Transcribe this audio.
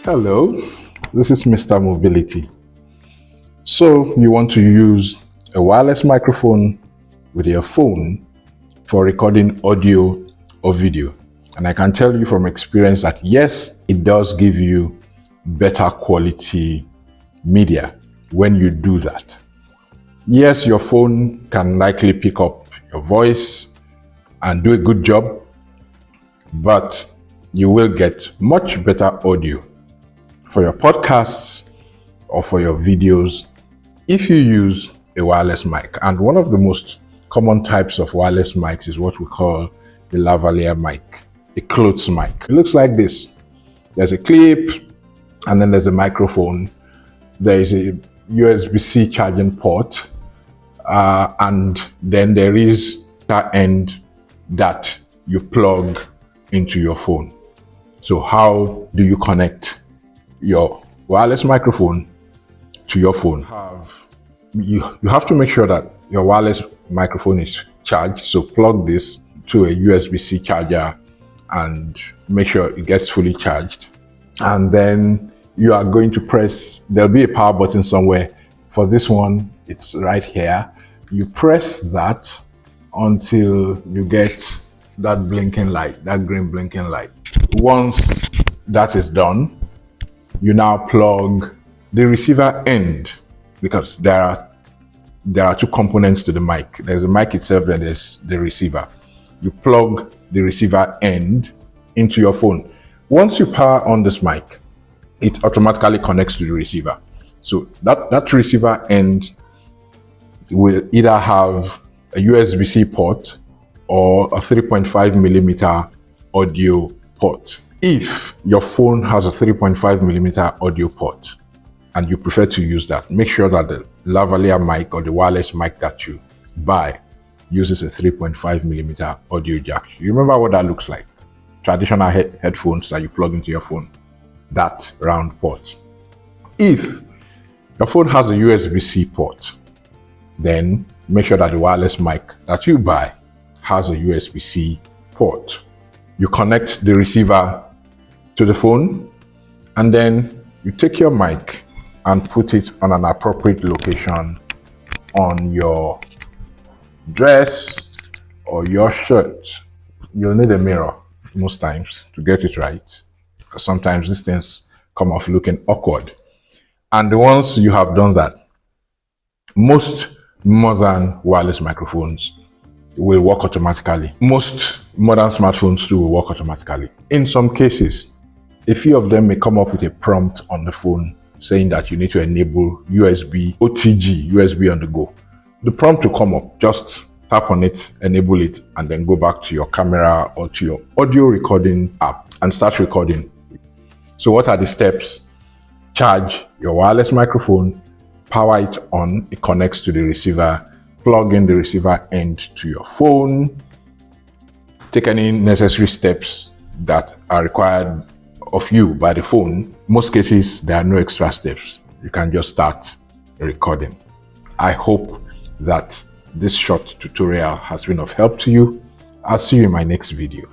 Hello, this is Mr. Mobility. So you want to use a wireless microphone with your phone for recording audio or video. And I can tell you from experience that yes, it does give you better quality media when you do that. Yes, your phone can likely pick up your voice and do a good job, but you will get much better audio for your podcasts or for your videos if you use a wireless mic. And one of the most common types of wireless mics is what we call the Lavalier mic, a clothes mic. It looks like this. There's a clip and then there's a microphone. There is a USB-C charging port and then there is that end that you plug into your phone. So how do you connect your wireless microphone to your phone? You have to make sure that your wireless microphone is charged. So plug this to a USB-C charger and make sure it gets fully charged. And then you are going to press, there'll be a power button somewhere. For this one, it's right here. You press that until you get that blinking light, that green blinking light. Once that is done, you now plug the receiver end, because there are two components to the mic. There's the mic itself and there's the receiver. You plug the receiver end into your phone. Once you power on this mic, it automatically connects to the receiver. So that receiver end will either have a USB-C port or a 3.5 millimeter audio port. If your phone has a 3.5 millimeter audio port and you prefer to use that, make sure that the Lavalier mic or the wireless mic that you buy uses a 3.5 millimeter audio jack. You remember what that looks like? Traditional headphones that you plug into your phone, that round port. If your phone has a USB-C port, then make sure that the wireless mic that you buy has a USB-C port. You connect the receiver to the phone, and then you take your mic and put it on an appropriate location on your dress or your shirt. You'll need a mirror most times to get it right, because sometimes these things come off looking awkward. And once you have done that, most modern wireless microphones will work automatically. Most modern smartphones too will work automatically. In some cases, a few of them may come up with a prompt on the phone saying that you need to enable USB OTG, USB on the go. The prompt will come up, just tap on it, enable it, and then go back to your camera or to your audio recording app and start recording. So what are the steps? Charge your wireless microphone, power it on, it connects to the receiver, plug in the receiver end to your phone, take any necessary steps that are required of you by the phone. Most cases, there are no extra steps. You can just start recording. I hope that this short tutorial has been of help to you. I'll see you in my next video.